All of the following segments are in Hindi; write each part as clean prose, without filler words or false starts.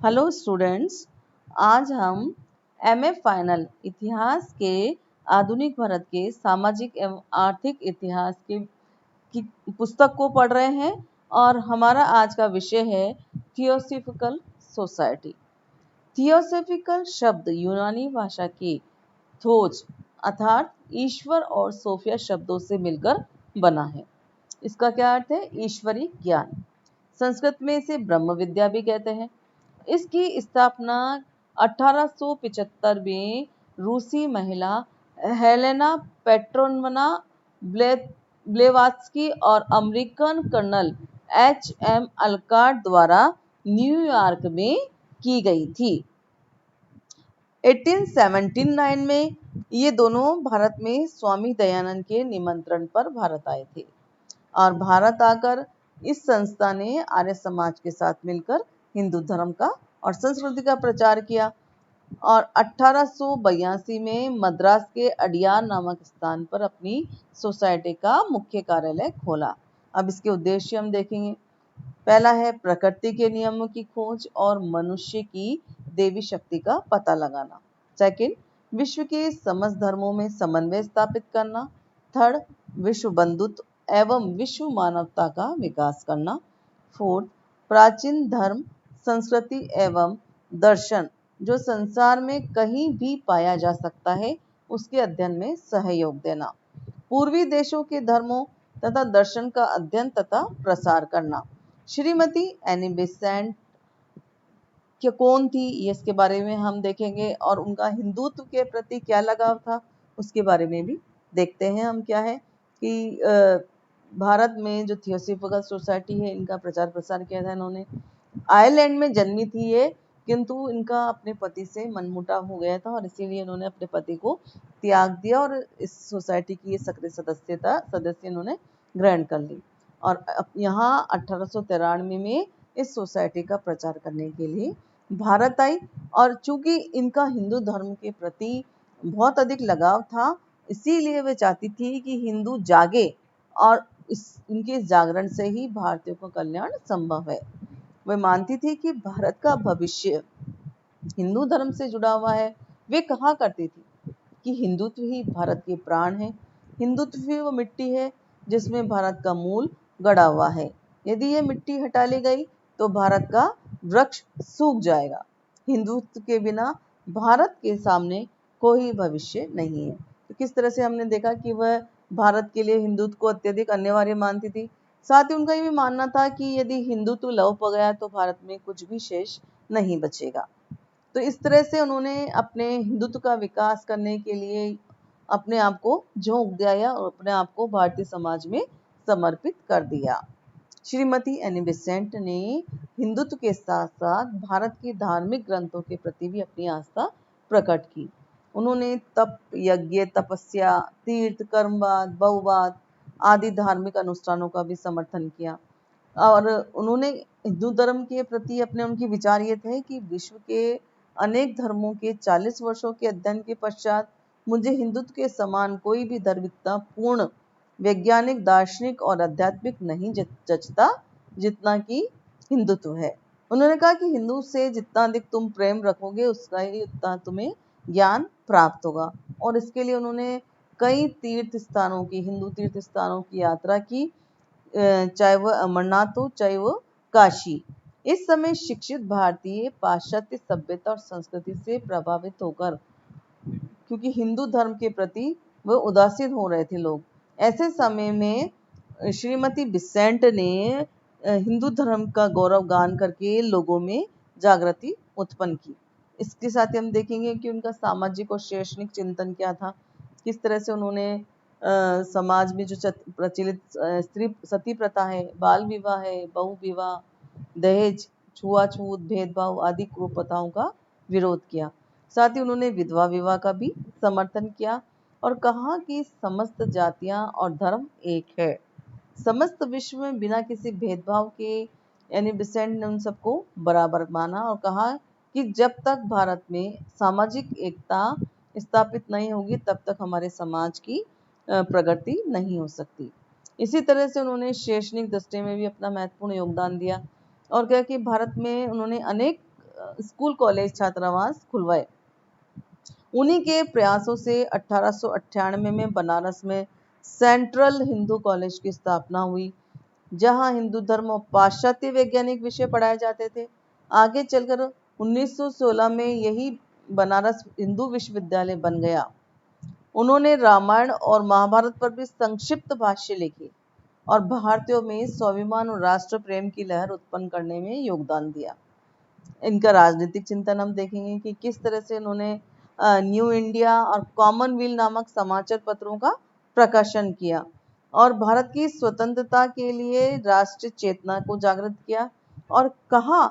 हेलो स्टूडेंट्स, आज हम एमए फाइनल इतिहास के आधुनिक भारत के सामाजिक एवं आर्थिक इतिहास की पुस्तक को पढ़ रहे हैं और हमारा आज का विषय है थियोसॉफिकल सोसाइटी। थियोसॉफिकल शब्द यूनानी भाषा की थोज अर्थात ईश्वर और सोफिया शब्दों से मिलकर बना है। इसका क्या अर्थ है? ईश्वरी ज्ञान। संस्कृत में इसे ब्रह्म विद्या भी कहते हैं। इसकी स्थापना 1875 में रूसी महिला हेलेना पेट्रोवना ब्लेवात्स्की और अमेरिकन कर्नल एच.एम. अल्काट द्वारा न्यूयॉर्क में की गई थी। 1879 में ये दोनों भारत में स्वामी दयानंद के निमंत्रण पर भारत आए थे और भारत आकर इस संस्था ने आर्य समाज के साथ मिलकर हिंदू धर्म का और संस्कृति का प्रचार किया और 1882 में मद्रास के अडियार नामक स्थान पर अपनी सोसाइटी का मुख्य कार्यालय खोला। अब इसके उद्देश्य हम देखेंगे। पहला है प्रकृति के नियमों की खोज और मनुष्य की देवी शक्ति का पता लगाना। सेकंड, विश्व के समस्त धर्मों में समन्वय स्थापित करना। थर्ड, विश्व बंधुत्व एवं विश्व मानवता का विकास करना। फोर्थ, प्राचीन धर्म, संस्कृति एवं दर्शन जो संसार में कहीं भी पाया जा सकता है उसके अध्ययन में सहयोग देना। पूर्वी देशों के धर्मों तथा दर्शन का अध्ययन तथा प्रसार करना। श्रीमती एनी बेसेंट कौन थी, ये इसके बारे में हम देखेंगे और उनका हिंदुत्व के प्रति क्या लगाव था उसके बारे में भी देखते हैं। हम क्या है कि भारत में जो थियोसॉफिकल सोसाइटी है इनका प्रचार प्रसार किया था इन्होंने। आयरलैंड में जन्मी थी ये, किंतु इनका अपने पति से मनमुटाव हो गया था और इसीलिए इन्होंने अपने पति को त्याग दिया और इस सोसाइटी की ये सक्रिय सदस्य इन्होंने ग्रहण कर ली और यहाँ 1893 में इस सोसाइटी का प्रचार करने के लिए भारत आई। और चूंकि इनका हिंदू धर्म के प्रति बहुत अधिक लगाव था इसीलिए वे चाहती थी कि हिंदू जागे और इनके जागरण से ही भारतीयों का कल्याण संभव है। वे मानती थी कि भारत का भविष्य हिंदू धर्म से जुड़ा हुआ है। वे कहा करती थी कि हिंदुत्व ही भारत के प्राण है, हिंदुत्व ही वो मिट्टी है जिसमें भारत का मूल गड़ा हुआ है। यदि ये मिट्टी हटा ली गई तो भारत का वृक्ष सूख जाएगा। हिंदुत्व के बिना भारत के सामने कोई भविष्य नहीं है। तो किस तरह से हमने देखा कि वह भारत के लिए हिंदुत्व को अत्यधिक अनिवार्य मानती थी। साथ ही उनका ये भी मानना था कि यदि हिंदुत्व लोप हो गया तो भारत में कुछ भी शेष नहीं बचेगा। तो इस तरह से उन्होंने अपने हिंदुत्व का विकास करने के लिए अपने आप को झोंक दिया और अपने आप को भारतीय समाज में समर्पित कर दिया। श्रीमती एनी बेसेंट ने हिंदुत्व के साथ साथ भारत के धार्मिक ग्रंथों के प्रति भी अपनी आस्था प्रकट की। उन्होंने तप, यज्ञ, तपस्या, तीर्थ, कर्मवाद, बहुवाद आदि धार्मिक अनुष्ठानों का भी समर्थन किया और उन्होंने हिंदू धर्म के प्रति उनके विचार ये थे कि विश्व के अनेक धर्मों के 40 वर्षों के अध्ययन के पश्चात मुझे हिंदुत्व के समान कोई भी धर्म इतना पूर्ण, वैज्ञानिक, दार्शनिक और आध्यात्मिक नहीं जचता जितना कि हिंदुत्व है। उन्होंने कहा कि हिंदू से जितना अधिक तुम प्रेम रखोगे उसका ही उतना तुम्हें ज्ञान प्राप्त होगा और इसके लिए उन्होंने कई तीर्थ स्थानों की, हिंदू तीर्थ स्थानों की यात्रा की, चाहे वह अमरनाथ हो चाहे वह काशी। इस समय शिक्षित भारतीय पाश्चात्य सभ्यता और संस्कृति से प्रभावित होकर, क्योंकि हिंदू धर्म के प्रति वह उदासीन हो रहे थे लोग, ऐसे समय में श्रीमती बिसेंट ने हिंदू धर्म का गौरव गान करके लोगों में जागृति उत्पन्न की। इसके साथ ही हम देखेंगे कि उनका सामाजिक और शैक्षणिक चिंतन क्या था, किस तरह से उन्होंने समाज में जो प्रचलित स्त्री सती प्रथा है, बाल विवाह है, बहु विवाह, दहेज, छुआछूत, भेदभाव आदि कुप्रथाओं का विरोध किया। साथ ही उन्होंने विधवा विवाह का भी समर्थन किया और कहा कि समस्त जातियां और धर्म एक है। समस्त विश्व में बिना किसी भेदभाव के एनी बेसेंट ने उन सबको बराबर माना और कहा कि जब तक भारत में सामाजिक एकता स्थापित नहीं होगी तब तक हमारे समाज की प्रगति नहीं हो सकती। इसी तरह से उन्होंने शैक्षणिक दृष्टि में भी अपना महत्वपूर्ण योगदान दिया और कहा कि भारत में उन्होंने अनेक स्कूल कॉलेज छात्रावास खुलवाए। उन्हीं के प्रयासों से 1898 में बनारस में सेंट्रल हिंदू कॉलेज की स्थापना हुई, जहां हिंदू धर्म और पाश्चात्य वैज्ञानिक विषय पढ़ाए जाते थे। आगे चलकर 1916 में यही बनारस हिंदू विश्वविद्यालय बन गया। उन्होंने रामायण और महाभारत पर भी संक्षिप्त भाष्य लिखे और भारतीयों में स्वाभिमान और राष्ट्र प्रेम की लहर उत्पन्न करने में योगदान दिया। इनका राजनीतिक चिंतन हम देखेंगे कि किस तरह से उन्होंने न्यू इंडिया और कॉमनवेल्थ नामक समाचार पत्रों का प्रकाशन किया और भारत की स्वतंत्रता के लिए राष्ट्रीय चेतना को जागृत किया और कहा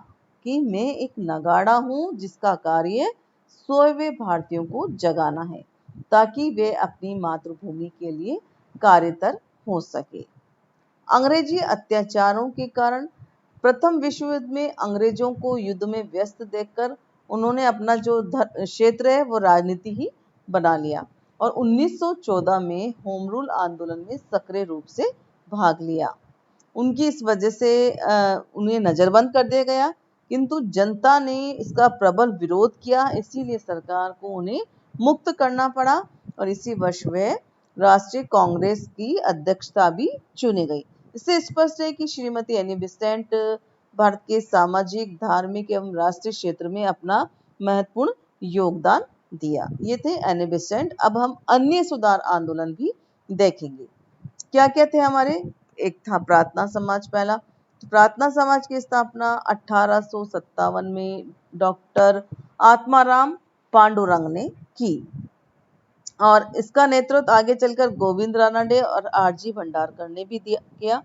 कि मैं एक नगाड़ा हूं जिसका कार्य सोए भारतीयों को जगाना है ताकि वे अपनी मातृभूमि के लिए कार्यतर हो सके। अंग्रेजी अत्याचारों के कारण प्रथम विश्व युद्ध में अंग्रेजों को युद्ध में व्यस्त देखकर उन्होंने अपना जो क्षेत्र है वो राजनीति ही बना लिया और 1914 में होम रूल आंदोलन में सक्रिय रूप से भाग लिया। उनकी इस वजह से उन्हें नजरबंद कर दिया गया, किंतु जनता ने इसका प्रबल विरोध किया, इसीलिए सरकार को उन्हें मुक्त करना पड़ा और इसी वर्ष वे राष्ट्रीय कांग्रेस की अध्यक्षता भी चुनी गई। इससे स्पष्ट है कि श्रीमती एनी बेसेंट भारत के सामाजिक, धार्मिक एवं राष्ट्रीय क्षेत्र में अपना महत्वपूर्ण योगदान दिया। ये थे एनी बेसेंट। अब हम अन्य सुधार आंदोलन भी देखेंगे। क्या क्या थे हमारे? एक था प्रार्थना समाज पहला। तो प्रार्थना समाज की स्थापना 1857 में डॉक्टर आत्माराम पांडुरंग ने की और इसका नेतृत्व आगे चलकर गोविंद रानडे और आरजी भंडारकर ने भी किया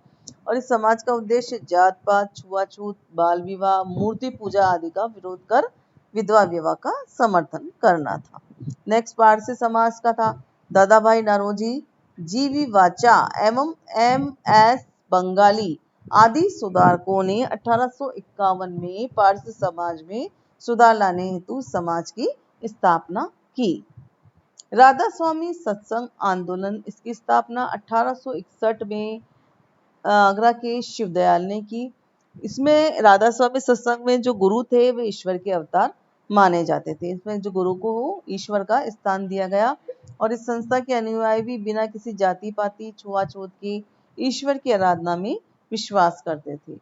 और इस समाज का उद्देश्य जात पात, छुआछूत, बाल विवाह, मूर्ति पूजा आदि का विरोध कर विधवा विवाह का समर्थन करना था। नेक्स्ट पारसी समाज का था दादा भाई नौरोजी, जीवी वाचा एवं एम.एस. बंगाली आदि सुधारकों ने 1851 में पारसी समाज में सुधार लाने हेतु समाज की स्थापना की। राधा स्वामी सत्संग आंदोलन, इसकी स्थापना 1861 में आगरा के शिवदयाल ने की। इसमें राधा स्वामी सत्संग में जो गुरु थे वे ईश्वर के अवतार माने जाते थे। इसमें जो गुरु को ईश्वर का स्थान दिया गया और इस संस्था के अनुयायी भी बिना किसी जाति पाति, छुआछूत की ईश्वर की आराधना में विश्वास करते थे।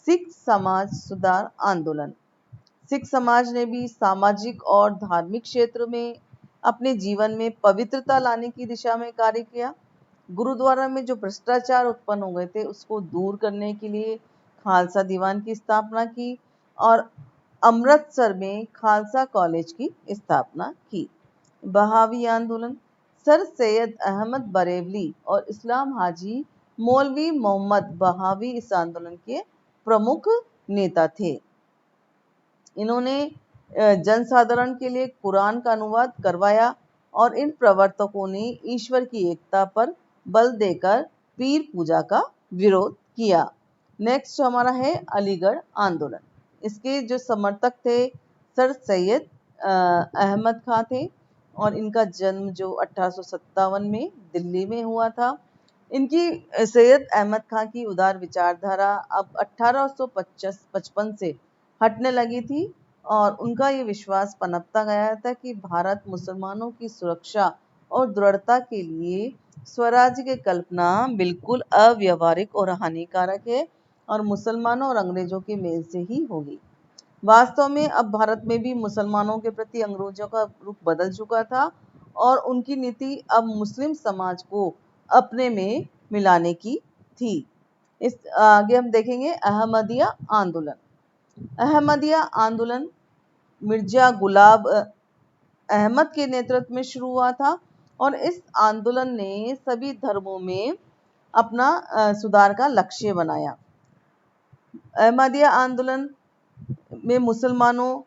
सिख समाज सुधार आंदोलन, सिख समाज ने भी सामाजिक और धार्मिक क्षेत्र में अपने जीवन में पवित्रता लाने की दिशा में कार्य किया। गुरुद्वारा में जो भ्रष्टाचार उत्पन्न हो गए थे उसको दूर करने के लिए खालसा दीवान की स्थापना की और अमृतसर में खालसा कॉलेज की स्थापना की। बहावी आंदोलन, सर सैयद अहमद बरेलवी और इस्लाम हाजी मौलवी मोहम्मद बहावी इस आंदोलन के प्रमुख नेता थे। इन्होंने जनसाधारण के लिए कुरान का अनुवाद करवाया और इन प्रवर्तकों ने ईश्वर की एकता पर बल देकर पीर पूजा का विरोध किया। नेक्स्ट हमारा है अलीगढ़ आंदोलन। इसके जो समर्थक थे सर सैयद अहमद खां थे और इनका जन्म जो 1857 में दिल्ली में हुआ था। इनकी सैयद अहमद खां की उदार विचारधारा अब 1855 से हटने लगी थी और उनका ये विश्वास पनपता गया था कि भारत मुसलमानों की सुरक्षा और दृढ़ता के लिए स्वराज्य की कल्पना बिल्कुल अव्यवहारिक और हानिकारक है और मुसलमानों और अंग्रेजों के मेल से ही होगी। वास्तव में अब भारत में भी मुसलमानों के प्रति अंग्रेजों का रुख बदल चुका था और उनकी नीति अब मुस्लिम समाज को अपने में मिलाने की थी। इस आगे हम देखेंगे अहमदिया आंदोलन। अहमदिया आंदोलन मिर्जा गुलाब अहमद के नेतृत्व में शुरू हुआ था और इस आंदोलन ने सभी धर्मों में अपना सुधार का लक्ष्य बनाया। अहमदिया आंदोलन में मुसलमानों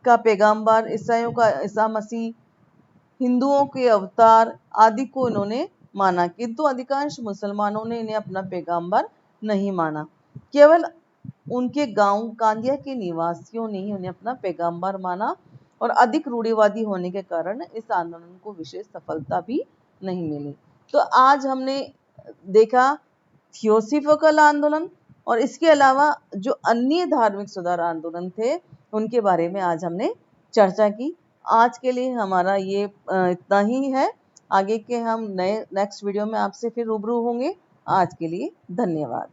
का पैगंबर, ईसाइयों का ईसा मसीह, हिंदुओं के अवतार आदि को इन्होंने माना, किंतु अधिकांश मुसलमानों ने इन्हें अपना पैगंबर नहीं माना। केवल उनके गांव कांदिया के निवासियों ने ही उन्हें अपना पैगंबर माना और अधिक रूढ़िवादी होने के कारण इस आंदोलन को विशेष सफलता भी नहीं मिली। तो आज हमने देखा थियोसॉफिकल आंदोलन, और इसके अलावा जो अन्य धार्मिक सुधार आंदोलन थे उनके बारे में आज हमने चर्चा की। आज के लिए हमारा ये इतना ही है। आगे के हम नेक्स्ट वीडियो में आपसे फिर रूबरू होंगे। आज के लिए धन्यवाद।